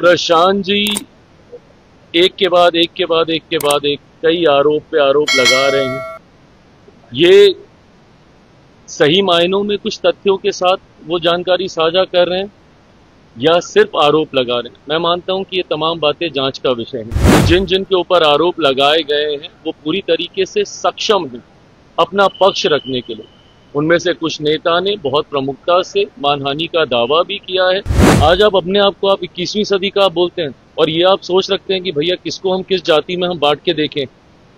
प्रशांत जी एक के बाद एक के बाद एक के बाद एक कई आरोप पे आरोप लगा रहे हैं। ये सही मायनों में कुछ तथ्यों के साथ वो जानकारी साझा कर रहे हैं या सिर्फ आरोप लगा रहे हैं। मैं मानता हूं कि ये तमाम बातें जांच का विषय है। जिन जिन के ऊपर आरोप लगाए गए हैं वो पूरी तरीके से सक्षम हैं अपना पक्ष रखने के लिए। उनमें से कुछ नेता ने बहुत प्रमुखता से मानहानि का दावा भी किया है। आज आप अपने आप को 21वीं सदी का बोलते हैं और ये आप सोच रखते हैं कि भैया किसको हम किस जाति में हम बांट के देखें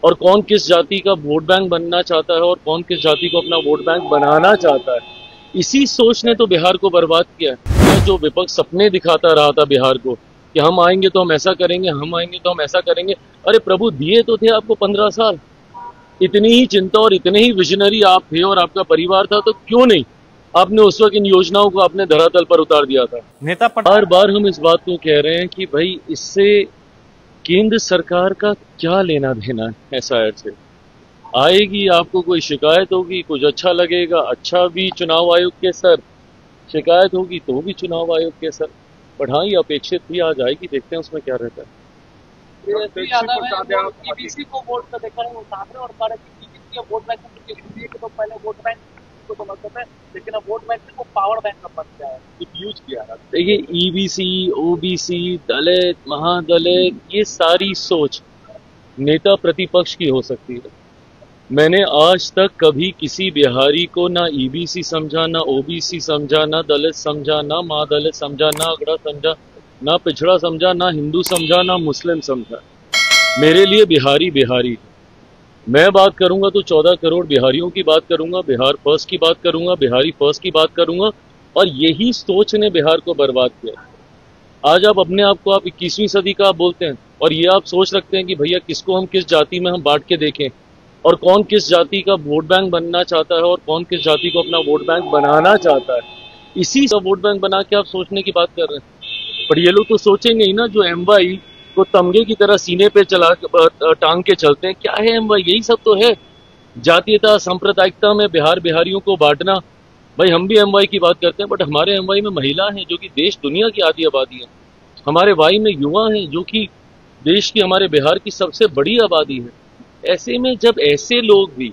और कौन किस जाति का वोट बैंक बनना चाहता है और कौन किस जाति को अपना वोट बैंक बनाना चाहता है। इसी सोच ने तो बिहार को बर्बाद किया है। जो विपक्ष सपने दिखाता रहा था बिहार को कि हम आएंगे तो हम ऐसा करेंगे, हम आएंगे तो हम ऐसा करेंगे। अरे प्रभु, दिए तो थे आपको 15 साल। इतनी ही चिंता और इतने ही विजनरी आप थे और आपका परिवार था, तो क्यों नहीं आपने उस वक्त इन योजनाओं को अपने धरातल पर उतार दिया था। नेता बार बार हम इस बात को कह रहे हैं कि भाई इससे केंद्र सरकार का क्या लेना देना है। एसआईआर से आएगी, आपको कोई शिकायत होगी, कुछ अच्छा लगेगा, अच्छा भी चुनाव आयोग के सर, शिकायत होगी तो भी चुनाव आयोग के सर। बट हाँ, ये अपेक्षित भी आ जाएगी, देखते हैं उसमें क्या रहता है। ईबीसी को वोट का देखा है, उठा रहे और कह ईबीसी का वोट बैंक तो पहले वोट बैंक को समझते थे, लेकिन अब वोट बैंक को पावर बैंक का बन गया है, यूज किया है। देखिए, ईबीसी, ओबीसी, दलित, महादलित, ये सारी सोच नेता प्रतिपक्ष की हो सकती है। मैंने आज तक कभी किसी बिहारी को ना ईबीसी समझा, ना ओबीसी समझा, ना दलित समझा, ना महादलित समझा, ना अगड़ा समझा, ना पिछड़ा समझा, ना हिंदू समझा, ना मुस्लिम समझा। मेरे लिए बिहारी बिहारी। मैं बात करूंगा तो 14 करोड़ बिहारियों की बात करूंगा, बिहार फर्स्ट की बात करूंगा, बिहारी फर्स्ट की बात करूंगा, और यही सोच ने बिहार को बर्बाद किया। आज आप अपने आप को 21वीं सदी का बोलते हैं और ये आप सोच रखते हैं कि भैया किसको हम किस जाति में हम बांट के देखें और कौन किस जाति का वोट बैंक बनना चाहता है और कौन किस जाति को अपना वोट बैंक बनाना चाहता है। इसी का वोट बैंक बना के आप सोचने की बात कर रहे हैं। पर ये लोग तो सोचेंगे ही ना, जो एमवाई को तमगे की तरह सीने पे चला टांग के चलते हैं। क्या है एमवाई? यही सब तो है, जातीयता सांप्रदायिकता में बिहार बिहारियों को बांटना। भाई हम भी एमवाई की बात करते हैं, बट हमारे एमवाई में महिला हैं जो कि देश दुनिया की आधी आबादी है। हमारे वाई में युवा हैं जो कि देश की, हमारे बिहार की सबसे बड़ी आबादी है। ऐसे में जब ऐसे लोग भी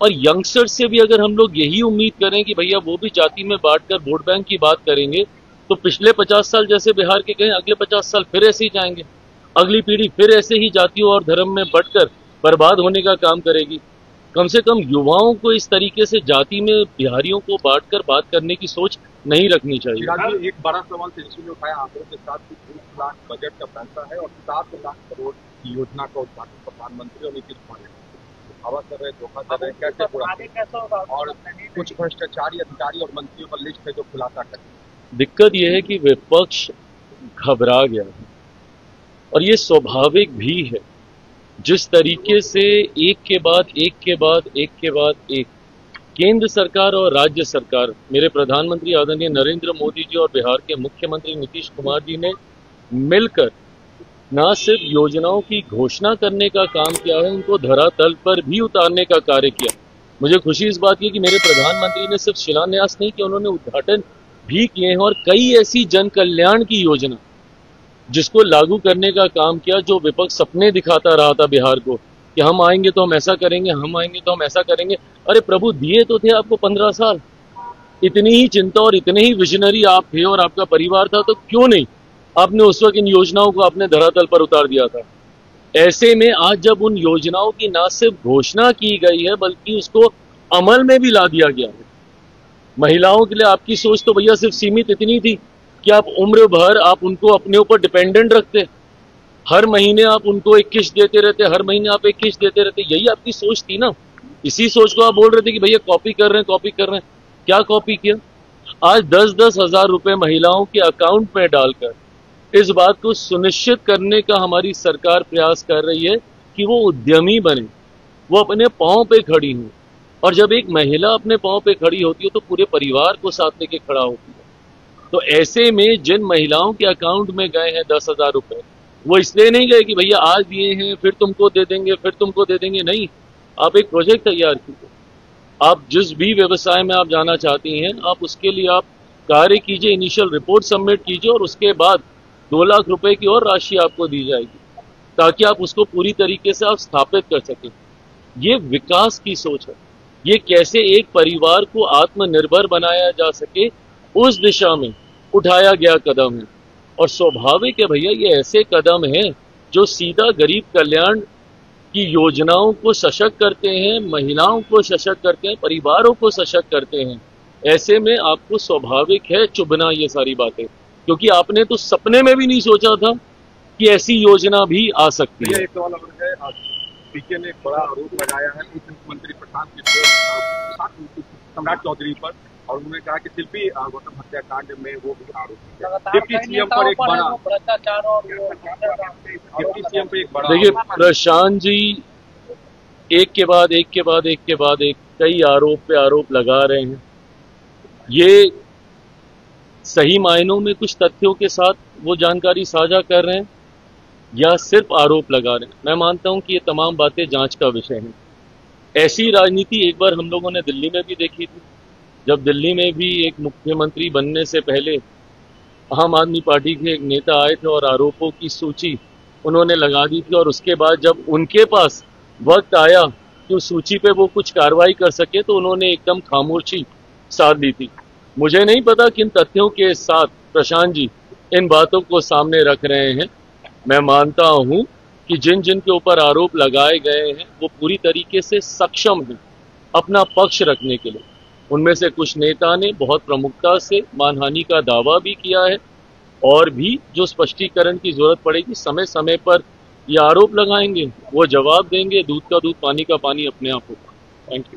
और यंगस्टर से भी अगर हम लोग यही उम्मीद करें कि भैया वो भी जाति में बांटकर वोट बैंक की बात करेंगे, तो पिछले 50 साल जैसे बिहार के गए, अगले 50 साल फिर ऐसे ही जाएंगे। अगली पीढ़ी फिर ऐसे ही जातियों और धर्म में बंटकर बर्बाद होने का काम करेगी। कम से कम युवाओं को इस तरीके से जाति में बिहारियों को बांटकर बात करने की सोच नहीं रखनी चाहिए। एक बड़ा सवाल तेजस्वी ने उठाया आंकड़ों के साथ, 20 लाख बजट का पैसा है और 7 लाख करोड़ की योजना का उद्घाटन प्रधानमंत्री और नीतीश कुमार ने दावा कर रहे, धोखा कर रहे, कैसे पूरा, और कुछ भ्रष्टाचारी अधिकारी और मंत्रियों का लिस्ट है जो खुलासा कर। दिक्कत यह है कि विपक्ष घबरा गया है और ये स्वाभाविक भी है। जिस तरीके से एक के बाद एक के बाद एक के बाद एक केंद्र सरकार और राज्य सरकार, मेरे प्रधानमंत्री आदरणीय नरेंद्र मोदी जी और बिहार के मुख्यमंत्री नीतीश कुमार जी ने मिलकर न सिर्फ योजनाओं की घोषणा करने का काम किया है, उनको धरातल पर भी उतारने का कार्य किया। मुझे खुशी इस बात की कि मेरे प्रधानमंत्री ने सिर्फ शिलान्यास नहीं किया, उन्होंने उद्घाटन भी किए हैं और कई ऐसी जन कल्याण की योजना जिसको लागू करने का काम किया, जो विपक्ष सपने दिखाता रहा था बिहार को कि हम आएंगे तो हम ऐसा करेंगे, हम आएंगे तो हम ऐसा करेंगे। अरे प्रभु, दिए तो थे आपको 15 साल। इतनी ही चिंता और इतने ही विजनरी आप थे और आपका परिवार था, तो क्यों नहीं आपने उस वक्त इन योजनाओं को अपने धरातल पर उतार दिया था। ऐसे में आज जब उन योजनाओं की न सिर्फ घोषणा की गई है बल्कि उसको अमल में भी ला दिया गया है। महिलाओं के लिए आपकी सोच तो भैया सिर्फ सीमित इतनी थी कि आप उम्र भर आप उनको अपने ऊपर डिपेंडेंट रखते, हर महीने आप उनको एक किस्त देते रहते, हर महीने आप एक किस्त देते रहते। यही आपकी सोच थी ना। इसी सोच को आप बोल रहे थे कि भैया कॉपी कर रहे हैं, कॉपी कर रहे हैं। क्या कॉपी किया? आज 10-10 हजार रुपए महिलाओं के अकाउंट में डालकर इस बात को सुनिश्चित करने का हमारी सरकार प्रयास कर रही है कि वो उद्यमी बने, वो अपने पांव पे खड़ी हो। और जब एक महिला अपने पांव पे खड़ी होती है तो पूरे परिवार को साथ लेके खड़ा होती है। तो ऐसे में जिन महिलाओं के अकाउंट में गए हैं 10,000 रुपए, वो इसलिए नहीं गए कि भैया आज दिए हैं फिर तुमको दे देंगे, फिर तुमको दे देंगे। नहीं, आप एक प्रोजेक्ट तैयार कीजिए। आप जिस भी व्यवसाय में आप जाना चाहती हैं, आप उसके लिए आप कार्य कीजिए, इनिशियल रिपोर्ट सबमिट कीजिए और उसके बाद 2 लाख रुपए की और राशि आपको दी जाएगी ताकि आप उसको पूरी तरीके से आप स्थापित कर सकें। ये विकास की सोच है। ये कैसे एक परिवार को आत्मनिर्भर बनाया जा सके, उस दिशा में उठाया गया कदम है। और स्वाभाविक है भैया, ये ऐसे कदम हैं जो सीधा गरीब कल्याण की योजनाओं को सशक्त करते हैं, महिलाओं को सशक्त करते हैं, परिवारों को सशक्त करते हैं। ऐसे में आपको स्वाभाविक है चुभना ये सारी बातें, क्योंकि आपने तो सपने में भी नहीं सोचा था कि ऐसी योजना भी आ सकती है। एक सवाल और है, पीके ने एक बड़ा आरोप लगाया है उप मुख्यमंत्री प्रशांत किशोर सम्राट चौधरी पर, और उन्होंने कहा कि शिल्पी गौतम हत्याकांड में वो भी आरोपी है। डिप्टी सीएम पर एक बड़ा देखिए, प्रशांत जी एक के बाद एक के बाद एक के बाद एक कई आरोप पे आरोप लगा रहे हैं। ये सही मायनों में कुछ तथ्यों के साथ वो जानकारी साझा कर रहे हैं या सिर्फ आरोप लगा रहे हैं? मैं मानता हूं कि ये तमाम बातें जांच का विषय हैं। ऐसी राजनीति एक बार हम लोगों ने दिल्ली में भी देखी थी, जब दिल्ली में भी एक मुख्यमंत्री बनने से पहले आम आदमी पार्टी के एक नेता आए थे और आरोपों की सूची उन्होंने लगा दी थी, और उसके बाद जब उनके पास वक्त आया कि उस सूची पे वो कुछ कार्रवाई कर सके तो उन्होंने एकदम खामोशी साध ली थी। मुझे नहीं पता किन तथ्यों के साथ प्रशांत जी इन बातों को सामने रख रहे हैं। मैं मानता हूं कि जिन जिन के ऊपर आरोप लगाए गए हैं वो पूरी तरीके से सक्षम हैं अपना पक्ष रखने के लिए। उनमें से कुछ नेता ने बहुत प्रमुखता से मानहानि का दावा भी किया है, और भी जो स्पष्टीकरण की जरूरत पड़ेगी समय समय पर ये आरोप लगाएंगे, वो जवाब देंगे। दूध का दूध, पानी का पानी अपने आप होगा। Thank you.